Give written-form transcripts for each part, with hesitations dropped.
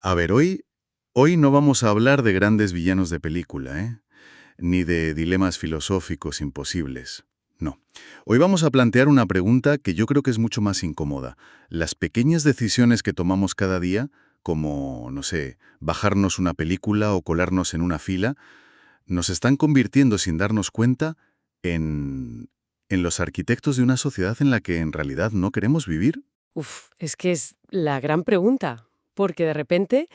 A ver, hoy no vamos a hablar de grandes villanos de película, ¿eh? Ni de dilemas filosóficos imposibles. No. Hoy vamos a plantear una pregunta que yo creo que es mucho más incómoda. Las pequeñas decisiones que tomamos cada día, como, no sé, bajarnos una película o colarnos en una fila, nos están convirtiendo sin darnos cuenta en los arquitectos de una sociedad en la que en realidad no queremos vivir. Es que es la gran pregunta, porque de repente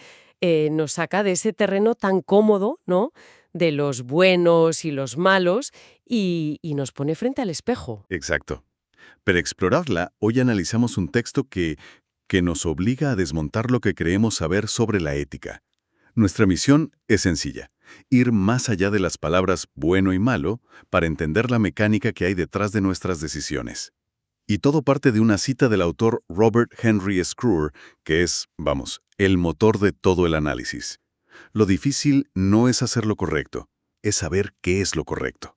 nos saca de ese terreno tan cómodo, ¿no? De los buenos y los malos y nos pone frente al espejo. Exacto. Para explorarla, hoy analizamos un texto que nos obliga a desmontar lo que creemos saber sobre la ética. Nuestra misión es sencilla, ir más allá de las palabras bueno y malo para entender la mecánica que hay detrás de nuestras decisiones. Y todo parte de una cita del autor Robert Henry Scruer, que es, vamos, el motor de todo el análisis. Lo difícil no es hacer lo correcto, es saber qué es lo correcto.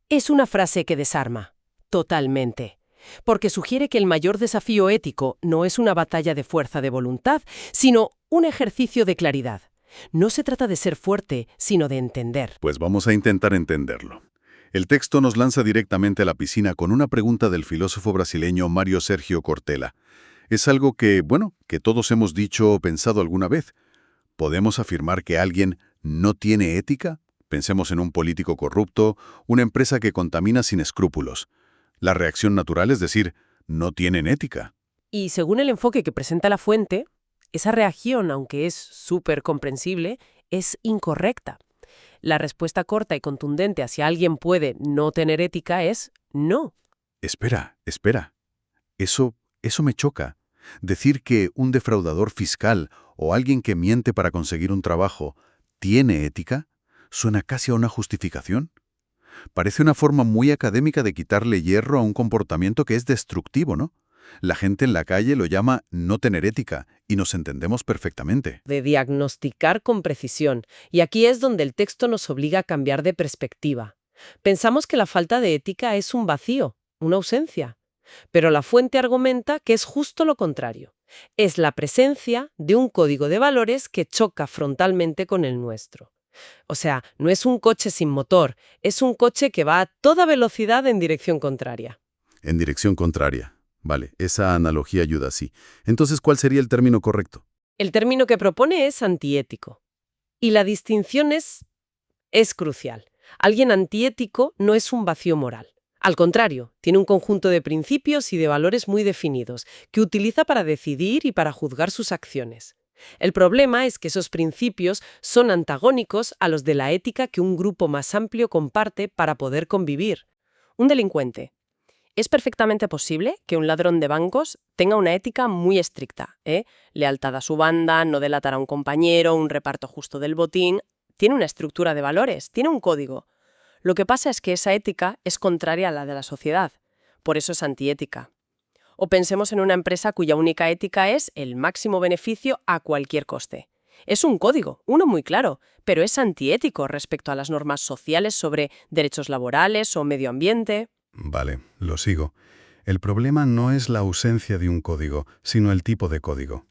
Es una frase que desarma, totalmente. Porque sugiere que el mayor desafío ético no es una batalla de fuerza de voluntad, sino un ejercicio de claridad. No se trata de ser fuerte, sino de entender. Pues vamos a intentar entenderlo. El texto nos lanza directamente a la piscina con una pregunta del filósofo brasileño Mário Sérgio Cortella. Es algo que, bueno, que todos hemos dicho o pensado alguna vez. ¿Podemos afirmar que alguien no tiene ética? Pensemos en un político corrupto, una empresa que contamina sin escrúpulos. La reacción natural es decir, no tienen ética. Y según el enfoque que presenta la fuente, esa reacción, aunque es súper comprensible, es incorrecta. La respuesta corta y contundente hacia alguien puede no tener ética es no. Espera. Eso me choca. Decir que un defraudador fiscal o alguien que miente para conseguir un trabajo tiene ética suena casi a una justificación. Parece una forma muy académica de quitarle hierro a un comportamiento que es destructivo, ¿no? La gente en la calle lo llama no tener ética y nos entendemos perfectamente. De diagnosticar con precisión. Y aquí es donde el texto nos obliga a cambiar de perspectiva. Pensamos que la falta de ética es un vacío, una ausencia. Pero la fuente argumenta que es justo lo contrario. Es la presencia de un código de valores que choca frontalmente con el nuestro. O sea, no es un coche sin motor, es un coche que va a toda velocidad en dirección contraria. En dirección contraria. Vale, esa analogía ayuda así. Entonces, ¿cuál sería el término correcto? El término que propone es antiético. Y la distinción es crucial. Alguien antiético no es un vacío moral. Al contrario, tiene un conjunto de principios y de valores muy definidos, que utiliza para decidir y para juzgar sus acciones. El problema es que esos principios son antagónicos a los de la ética que un grupo más amplio comparte para poder convivir. Un delincuente. Es perfectamente posible que un ladrón de bancos tenga una ética muy estricta, lealtad a su banda, no delatar a un compañero, un reparto justo del botín. Tiene una estructura de valores, tiene un código. Lo que pasa es que esa ética es contraria a la de la sociedad. Por eso es antiética. O pensemos en una empresa cuya única ética es el máximo beneficio a cualquier coste. Es un código, uno muy claro, pero es antiético respecto a las normas sociales sobre derechos laborales o medio ambiente. Vale, lo sigo. El problema no es la ausencia de un código, sino el tipo de código.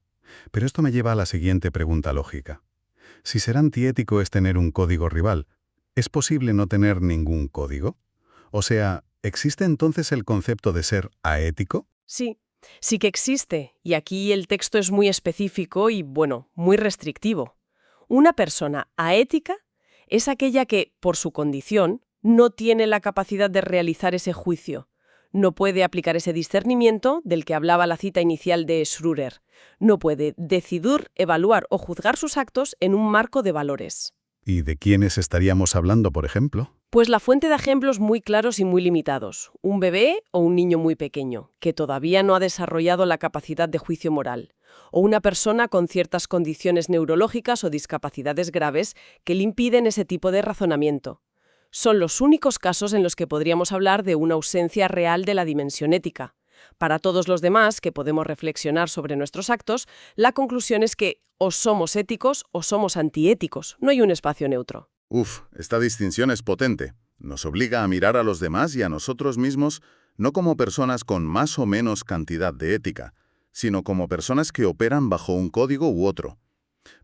Pero esto me lleva a la siguiente pregunta lógica. Si ser antiético es tener un código rival, ¿es posible no tener ningún código? O sea, ¿existe entonces el concepto de ser aético? Sí, sí que existe, y aquí el texto es muy específico y, bueno, muy restrictivo. Una persona aética es aquella que, por su condición, no tiene la capacidad de realizar ese juicio. No puede aplicar ese discernimiento del que hablaba la cita inicial de Schröder. No puede decidir, evaluar o juzgar sus actos en un marco de valores. ¿Y de quiénes estaríamos hablando, por ejemplo? Pues la fuente da ejemplos muy claros y muy limitados. Un bebé o un niño muy pequeño, que todavía no ha desarrollado la capacidad de juicio moral. O una persona con ciertas condiciones neurológicas o discapacidades graves que le impiden ese tipo de razonamiento. Son los únicos casos en los que podríamos hablar de una ausencia real de la dimensión ética. Para todos los demás, que podemos reflexionar sobre nuestros actos, la conclusión es que o somos éticos o somos antiéticos. No hay un espacio neutro. Esta distinción es potente. Nos obliga a mirar a los demás y a nosotros mismos no como personas con más o menos cantidad de ética, sino como personas que operan bajo un código u otro.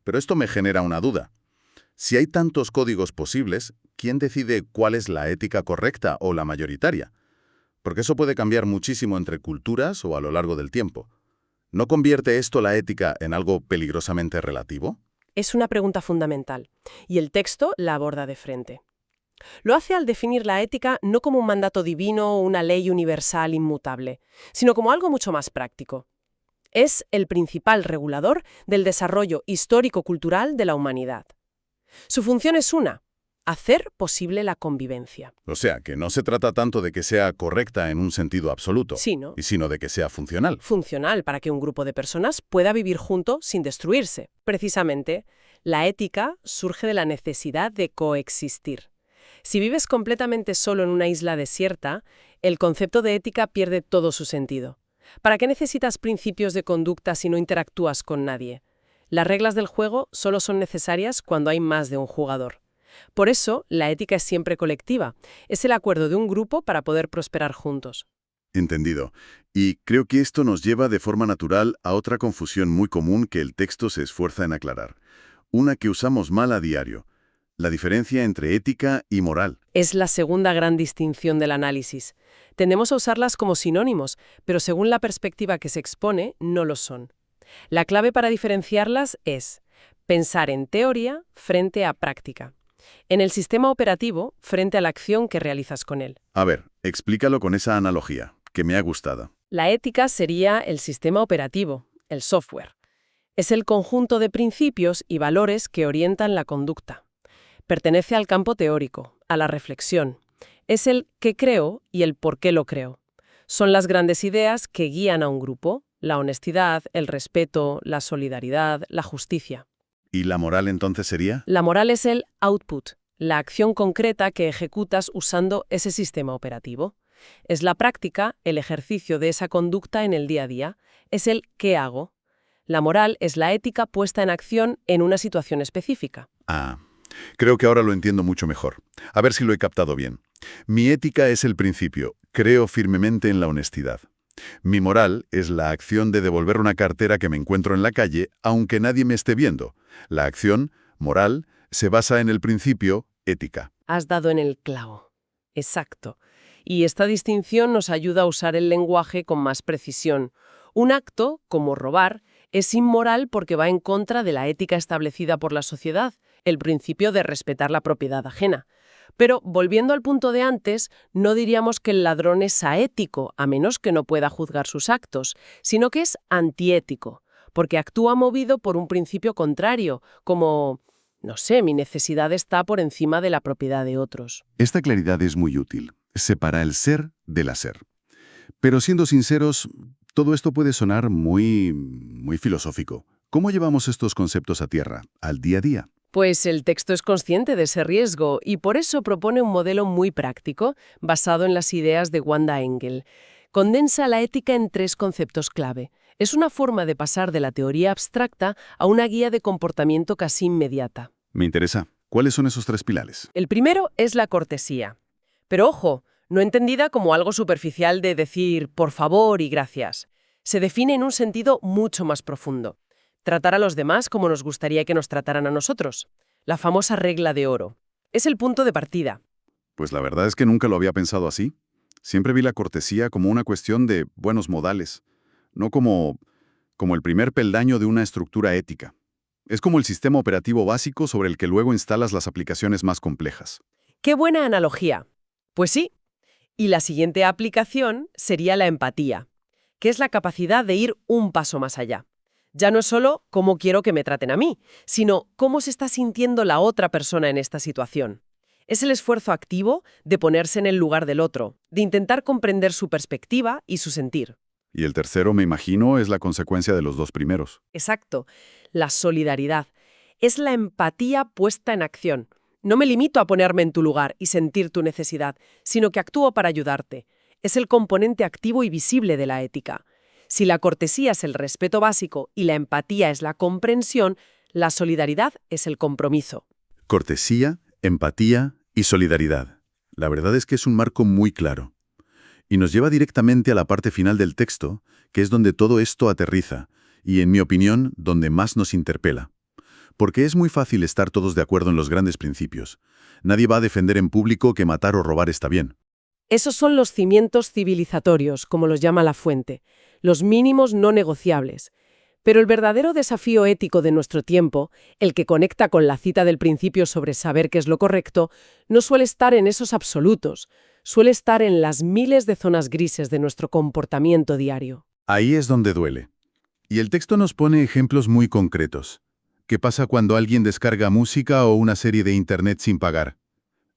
Pero esto me genera una duda. Si hay tantos códigos posibles, ¿quién decide cuál es la ética correcta o la mayoritaria? Porque eso puede cambiar muchísimo entre culturas o a lo largo del tiempo. ¿No convierte esto la ética en algo peligrosamente relativo? Es una pregunta fundamental, y el texto la aborda de frente. Lo hace al definir la ética no como un mandato divino o una ley universal inmutable, sino como algo mucho más práctico. Es el principal regulador del desarrollo histórico-cultural de la humanidad. Su función es una: hacer posible la convivencia. O sea, que no se trata tanto de que sea correcta en un sentido absoluto, Sí, ¿no? sino de que sea funcional. Funcional para que un grupo de personas pueda vivir junto sin destruirse. Precisamente, la ética surge de la necesidad de coexistir. Si vives completamente solo en una isla desierta, el concepto de ética pierde todo su sentido. ¿Para qué necesitas principios de conducta si no interactúas con nadie? Las reglas del juego solo son necesarias cuando hay más de un jugador. Por eso, la ética es siempre colectiva. Es el acuerdo de un grupo para poder prosperar juntos. Entendido. Y creo que esto nos lleva de forma natural a otra confusión muy común que el texto se esfuerza en aclarar. Una que usamos mal a diario: la diferencia entre ética y moral. Es la segunda gran distinción del análisis. Tendemos a usarlas como sinónimos, pero según la perspectiva que se expone, no lo son. La clave para diferenciarlas es pensar en teoría frente a práctica. En el sistema operativo, frente a la acción que realizas con él. A ver, explícalo con esa analogía, que me ha gustado. La ética sería el sistema operativo, el software. Es el conjunto de principios y valores que orientan la conducta. Pertenece al campo teórico, a la reflexión. Es el qué creo y el por qué lo creo. Son las grandes ideas que guían a un grupo: la honestidad, el respeto, la solidaridad, la justicia. ¿Y la moral entonces sería? La moral es el output, la acción concreta que ejecutas usando ese sistema operativo. Es la práctica, el ejercicio de esa conducta en el día a día. Es el qué hago. La moral es la ética puesta en acción en una situación específica. Ah, creo que ahora lo entiendo mucho mejor. A ver si lo he captado bien. Mi ética es el principio. Creo firmemente en la honestidad. Mi moral es la acción de devolver una cartera que me encuentro en la calle, aunque nadie me esté viendo. La acción, moral, se basa en el principio, ética. Has dado en el clavo. Exacto. Y esta distinción nos ayuda a usar el lenguaje con más precisión. Un acto, como robar, es inmoral porque va en contra de la ética establecida por la sociedad, el principio de respetar la propiedad ajena. Pero, volviendo al punto de antes, no diríamos que el ladrón es aético, a menos que no pueda juzgar sus actos, sino que es antiético, porque actúa movido por un principio contrario, como, no sé, mi necesidad está por encima de la propiedad de otros. Esta claridad es muy útil. Separa el ser del hacer. Pero siendo sinceros, todo esto puede sonar muy filosófico. ¿Cómo llevamos estos conceptos a tierra, al día a día? Pues el texto es consciente de ese riesgo y por eso propone un modelo muy práctico, basado en las ideas de Wanda Engel. Condensa la ética en 3 conceptos clave. Es una forma de pasar de la teoría abstracta a una guía de comportamiento casi inmediata. Me interesa. ¿Cuáles son esos 3 pilares? El primero es la cortesía. Pero ojo, no entendida como algo superficial de decir por favor y gracias. Se define en un sentido mucho más profundo. Tratar a los demás como nos gustaría que nos trataran a nosotros. La famosa regla de oro. Es el punto de partida. Pues la verdad es que nunca lo había pensado así. Siempre vi la cortesía como una cuestión de buenos modales, no como el primer peldaño de una estructura ética. Es como el sistema operativo básico sobre el que luego instalas las aplicaciones más complejas. ¡Qué buena analogía! Pues sí. Y la siguiente aplicación sería la empatía, que es la capacidad de ir un paso más allá. Ya no es solo cómo quiero que me traten a mí, sino cómo se está sintiendo la otra persona en esta situación. Es el esfuerzo activo de ponerse en el lugar del otro, de intentar comprender su perspectiva y su sentir. Y el tercero, me imagino, es la consecuencia de los 2 primeros. Exacto. La solidaridad. Es la empatía puesta en acción. No me limito a ponerme en tu lugar y sentir tu necesidad, sino que actúo para ayudarte. Es el componente activo y visible de la ética. Si la cortesía es el respeto básico y la empatía es la comprensión, la solidaridad es el compromiso. Cortesía, empatía y solidaridad. La verdad es que es un marco muy claro. Y nos lleva directamente a la parte final del texto, que es donde todo esto aterriza, y en mi opinión, donde más nos interpela. porque es muy fácil estar todos de acuerdo en los grandes principios. Nadie va a defender en público que matar o robar está bien. Esos son los cimientos civilizatorios, como los llama La Fuente, los mínimos no negociables. Pero el verdadero desafío ético de nuestro tiempo, el que conecta con la cita del principio sobre saber qué es lo correcto, no suele estar en esos absolutos, suele estar en las miles de zonas grises de nuestro comportamiento diario. Ahí es donde duele. Y el texto nos pone ejemplos muy concretos. ¿Qué pasa cuando alguien descarga música o una serie de Internet sin pagar?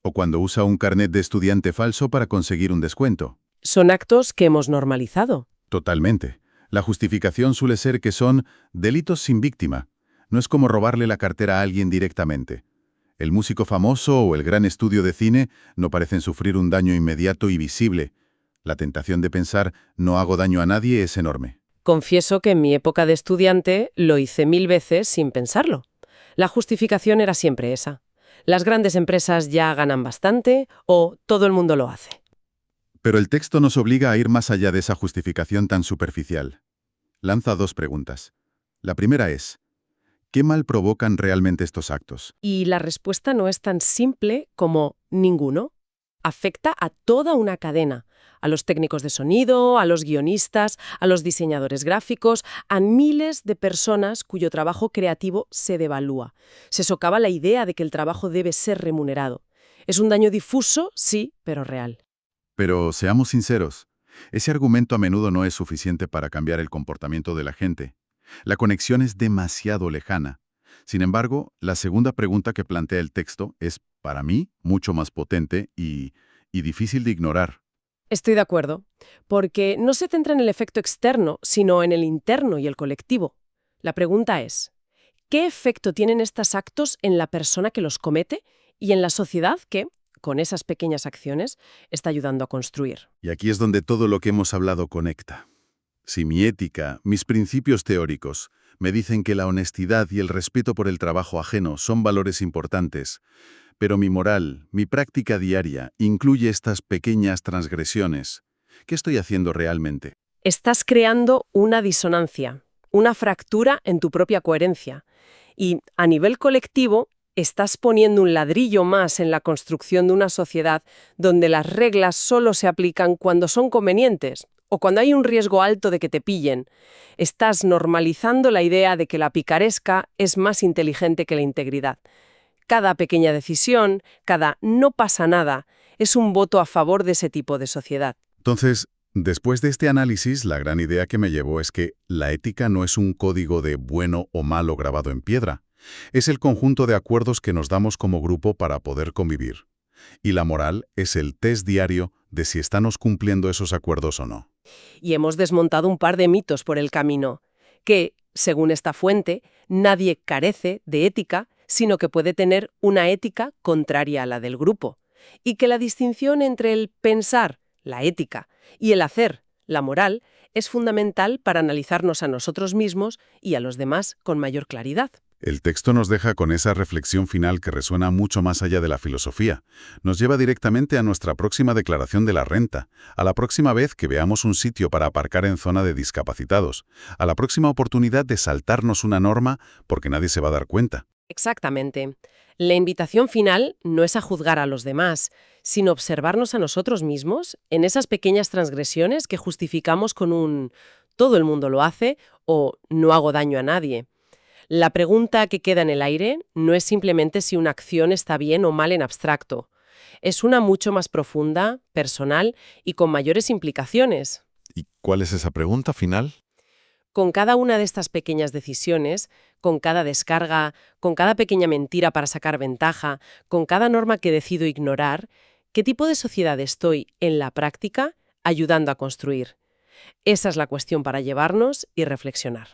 ¿O cuando usa un carnet de estudiante falso para conseguir un descuento? Son actos que hemos normalizado. Totalmente. La justificación suele ser que son delitos sin víctima. No es como robarle la cartera a alguien directamente. El músico famoso o el gran estudio de cine no parecen sufrir un daño inmediato y visible. La tentación de pensar no hago daño a nadie es enorme. Confieso que en mi época de estudiante lo hice 1000 veces sin pensarlo. La justificación era siempre esa. Las grandes empresas ya ganan bastante o todo el mundo lo hace. Pero el texto nos obliga a ir más allá de esa justificación tan superficial. Lanza dos preguntas. La primera es, ¿qué mal provocan realmente estos actos? Y la respuesta no es tan simple como ninguno. Afecta a toda una cadena, a los técnicos de sonido, a los guionistas, a los diseñadores gráficos, a miles de personas cuyo trabajo creativo se devalúa. Se socava la idea de que el trabajo debe ser remunerado. Es un daño difuso, sí, pero real. Pero seamos sinceros, ese argumento a menudo no es suficiente para cambiar el comportamiento de la gente. La conexión es demasiado lejana. Sin embargo, la segunda pregunta que plantea el texto es, para mí, mucho más potente y difícil de ignorar. Estoy de acuerdo, porque no se centra en el efecto externo, sino en el interno y el colectivo. La pregunta es, ¿qué efecto tienen estos actos en la persona que los comete y en la sociedad que, con esas pequeñas acciones, está ayudando a construir? Y aquí es donde todo lo que hemos hablado conecta. Si mi ética, mis principios teóricos, me dicen que la honestidad y el respeto por el trabajo ajeno son valores importantes, pero mi moral, mi práctica diaria, incluye estas pequeñas transgresiones, ¿qué estoy haciendo realmente? Estás creando una disonancia, una fractura en tu propia coherencia. Y a nivel colectivo, estás poniendo un ladrillo más en la construcción de una sociedad donde las reglas solo se aplican cuando son convenientes o cuando hay un riesgo alto de que te pillen. Estás normalizando la idea de que la picaresca es más inteligente que la integridad. Cada pequeña decisión, cada no pasa nada, es un voto a favor de ese tipo de sociedad. Entonces, después de este análisis, la gran idea que me llevó es que la ética no es un código de bueno o malo grabado en piedra. Es el conjunto de acuerdos que nos damos como grupo para poder convivir. Y la moral es el test diario de si estamos cumpliendo esos acuerdos o no. Y hemos desmontado un par de mitos por el camino, que, según esta fuente, nadie carece de ética, sino que puede tener una ética contraria a la del grupo, y que la distinción entre el pensar, la ética, y el hacer, la moral, es fundamental para analizarnos a nosotros mismos y a los demás con mayor claridad. El texto nos deja con esa reflexión final que resuena mucho más allá de la filosofía. Nos lleva directamente a nuestra próxima declaración de la renta, a la próxima vez que veamos un sitio para aparcar en zona de discapacitados, a la próxima oportunidad de saltarnos una norma porque nadie se va a dar cuenta. Exactamente. La invitación final no es a juzgar a los demás, sino observarnos a nosotros mismos en esas pequeñas transgresiones que justificamos con un «todo el mundo lo hace» o «no hago daño a nadie». La pregunta que queda en el aire no es simplemente si una acción está bien o mal en abstracto. Es una mucho más profunda, personal y con mayores implicaciones. ¿Y cuál es esa pregunta final? Con cada una de estas pequeñas decisiones, con cada descarga, con cada pequeña mentira para sacar ventaja, con cada norma que decido ignorar, ¿qué tipo de sociedad estoy en la práctica ayudando a construir? Esa es la cuestión para llevarnos y reflexionar.